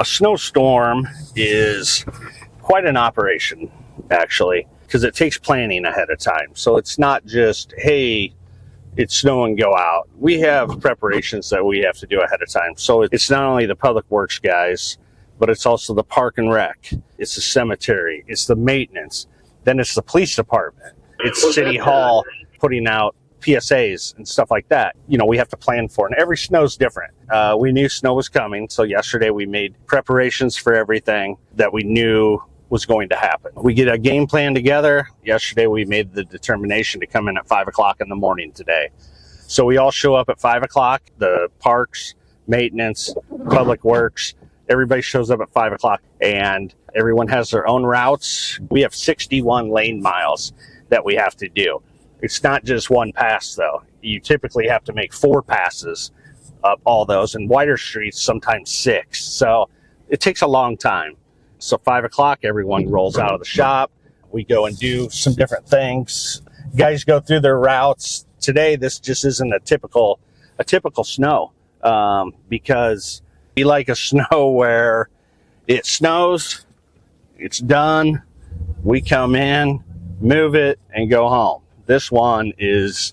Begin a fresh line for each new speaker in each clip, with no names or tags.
A snowstorm is quite an operation, actually, because it takes planning ahead of time. So it's not just, hey, it's snowing, go out. We have preparations that we have to do ahead of time. So it's not only the public works guys, but it's also the park and rec. It's the cemetery. It's the maintenance. Then it's the police department. It's City Hall putting out PSAs and stuff like that. We have to plan for it. And every snow's different. We knew snow was coming. So yesterday we made preparations for everything that we knew was going to happen. We get a game plan together. Yesterday we made the determination to come in at 5 o'clock in the morning today. So we all show up at 5 o'clock, the parks, maintenance, public works, everybody shows up at 5 o'clock, and everyone has their own routes. We have 61 lane miles that we have to do. It's not just one pass, though. You typically have to make 4 passes up all those, and wider streets, sometimes 6. So it takes a long time. So 5 o'clock, everyone rolls out of the shop. We go and do some different things. Guys go through their routes. Today, this just isn't a typical snow, because we like a snow where it snows, it's done, we come in, move it, and go home. This one is,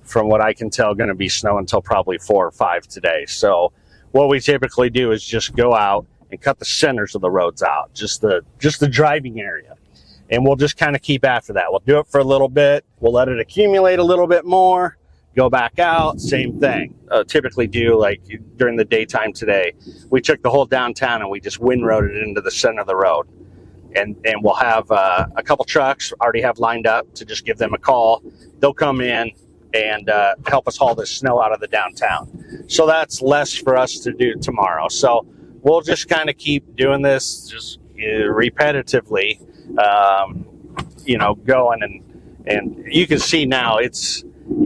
from what I can tell, going to be snow until probably 4 or 5 today. So what we typically do is just go out and cut the centers of the roads out, just the driving area. And we'll just kind of keep after that. We'll do it for a little bit. We'll let it accumulate a little bit more, go back out, same thing. Typically do, like during the daytime today, we took the whole downtown and we just windrowed it into the center of the road. And we'll have a couple trucks already have lined up to just give them a call. They'll come in and help us haul this snow out of the downtown. So that's less for us to do tomorrow. So we'll just kind of keep doing this just repetitively, going. And you can see now it's,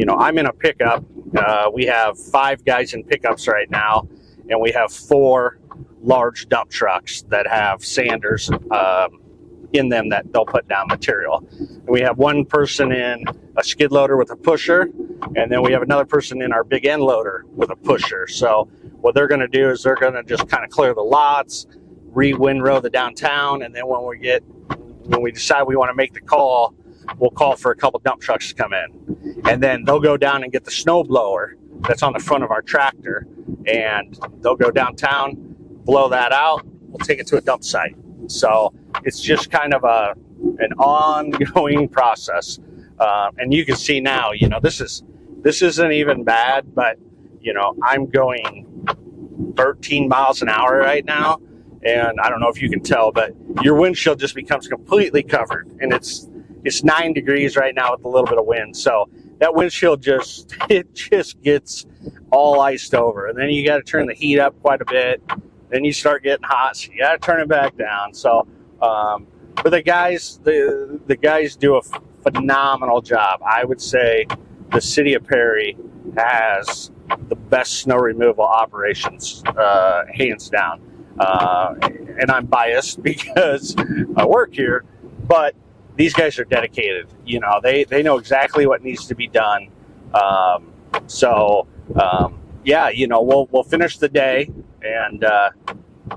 I'm in a pickup. We have 5 guys in pickups right now, and we have 4 large dump trucks that have sanders in them that they'll put down material. And we have one person in a skid loader with a pusher, and then we have another person in our big end loader with a pusher. So what they're going to do is they're going to just kind of clear the lots, re-windrow the downtown, and then when we decide we want to make the call, we'll call for a couple dump trucks to come in. And then they'll go down and get the snow blower that's on the front of our tractor, and they'll go downtown, blow that out, we'll take it to a dump site. So it's just kind of an ongoing process. And you can see now, this isn't even bad, but I'm going 13 miles an hour right now, and I don't know if you can tell, but your windshield just becomes completely covered, and it's 9 degrees right now with a little bit of wind. So that windshield just gets all iced over, and then you got to turn the heat up quite a bit. Then you start getting hot, so you got to turn it back down. So, but the guys do a phenomenal job. I would say the city of Perry has the best snow removal operations, hands down. And I'm biased because I work here, but these guys are dedicated. They know exactly what needs to be done. We'll finish the day, and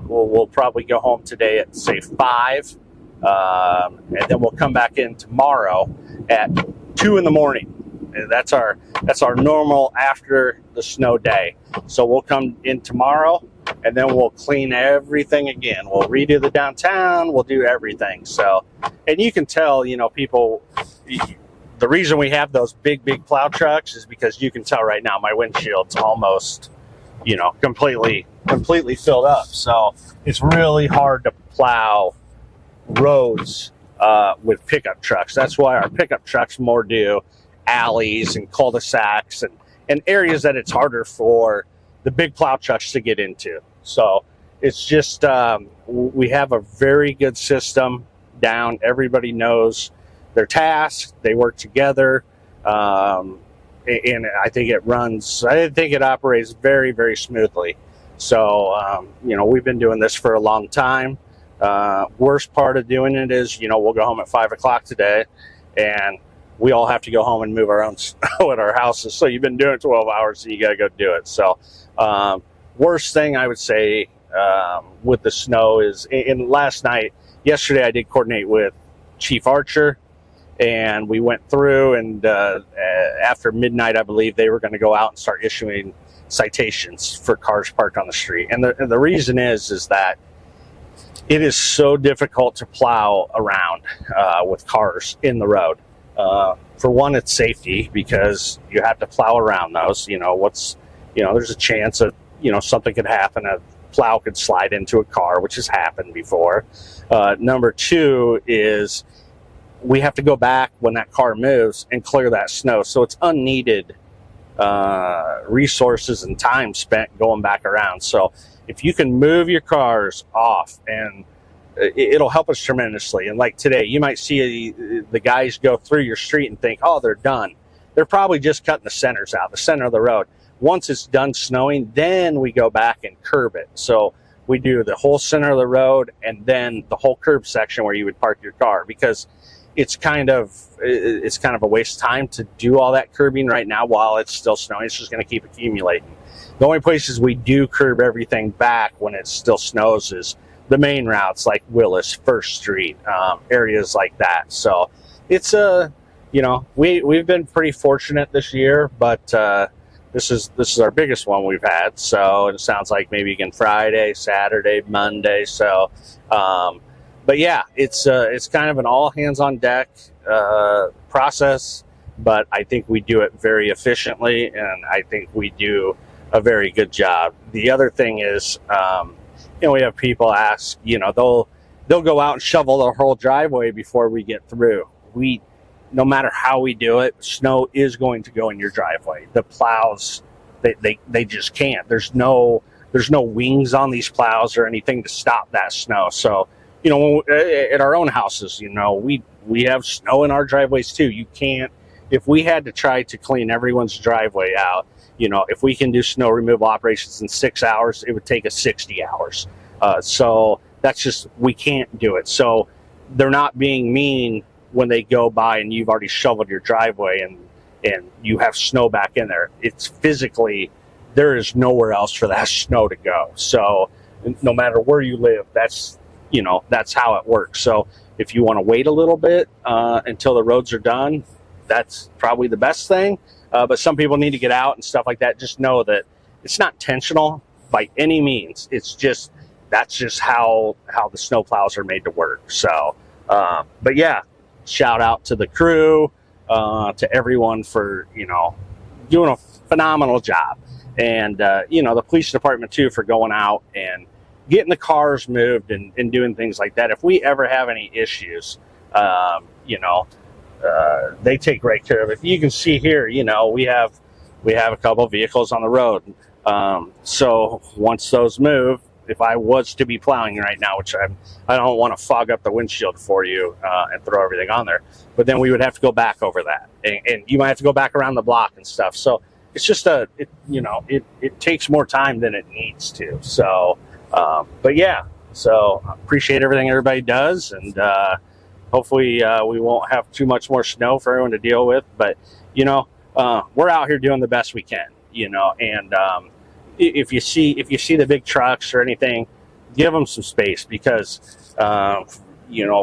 we'll probably go home today at, say, 5, and then we'll come back in tomorrow at 2 in the morning. And that's our normal after the snow day. So we'll come in tomorrow, and then we'll clean everything again. We'll redo the downtown. We'll do everything. So, and you can tell, people, the reason we have those big plow trucks is because you can tell right now my windshield's almost, completely filled up. So it's really hard to plow roads with pickup trucks. That's why our pickup trucks more do alleys and cul-de-sacs and areas that it's harder for the big plow trucks to get into. So it's just, we have a very good system down. Everybody knows their tasks. They work together. And I think it operates very, very smoothly. So, we've been doing this for a long time. Worst part of doing it is, we'll go home at 5 o'clock today, and we all have to go home and move our own snow at our houses. So you've been doing it 12 hours, so you got to go do it. So worst thing I would say with the snow is, and yesterday I did coordinate with Chief Archer, and we went through, and after midnight, I believe, they were going to go out and start issuing citations for cars parked on the street. And the reason is that it is so difficult to plow around with cars in the road. For one, it's safety, because you have to plow around those. There's a chance that, something could happen. A plow could slide into a car, which has happened before. Number two is we have to go back when that car moves and clear that snow. So it's unneeded resources and time spent going back around. So if you can move your cars off, and it'll help us tremendously. And like today, you might see the guys go through your street and think, oh, they're done. They're probably just cutting the centers out, the center of the road. Once it's done snowing, then we go back and curb it. So we do the whole center of the road and then the whole curb section where you would park your car, because it's kind of a waste of time to do all that curbing right now while it's still snowing. It's just going to keep accumulating. The only places we do curb everything back when it still snows is the main routes, like Willis, First Street, areas like that. So it's we've been pretty fortunate this year, but this is our biggest one we've had. So it sounds like maybe again Friday, Saturday, Monday. So, but yeah, it's kind of an all hands on deck process, but I think we do it very efficiently, and I think we do a very good job. The other thing is, we have people ask, they'll go out and shovel their whole driveway before we get through. No matter how we do it, snow is going to go in your driveway. The plows, they just can't. There's no wings on these plows or anything to stop that snow. So, at our own houses, we have snow in our driveways too. You can't, if we had to try to clean everyone's driveway out, if we can do snow removal operations in 6 hours, it would take us 60 hours. So that's just, we can't do it. So they're not being mean when they go by and you've already shoveled your driveway and you have snow back in there. It's physically, there is nowhere else for that snow to go. So no matter where you live, that's how it works. So if you want to wait a little bit until the roads are done, that's probably the best thing. But some people need to get out and stuff like that. Just know that it's not intentional by any means. It's just, that's just how the snow plows are made to work. So, but yeah, shout out to the crew, to everyone for, doing a phenomenal job. And, the police department too, for going out and getting the cars moved and doing things like that. If we ever have any issues, they take great care of it. You can see here, we have a couple of vehicles on the road. So once those move, if I was to be plowing right now, which I don't want to fog up the windshield for you and throw everything on there, but then we would have to go back over that, and you might have to go back around the block and stuff. So it's just it takes more time than it needs to. So, but yeah, so I appreciate everything everybody does, and hopefully we won't have too much more snow for everyone to deal with. But we're out here doing the best we can, and if you see the big trucks or anything, give them some space, because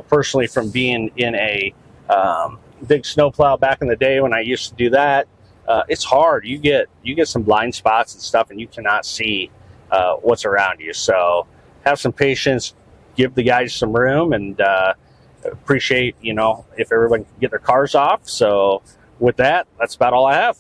personally, from being in a big snowplow back in the day when I used to do that, it's hard. You get some blind spots and stuff, and you cannot see what's around you. So have some patience, give the guys some room, and appreciate if everyone can get their cars off. So with that, that's about all I have.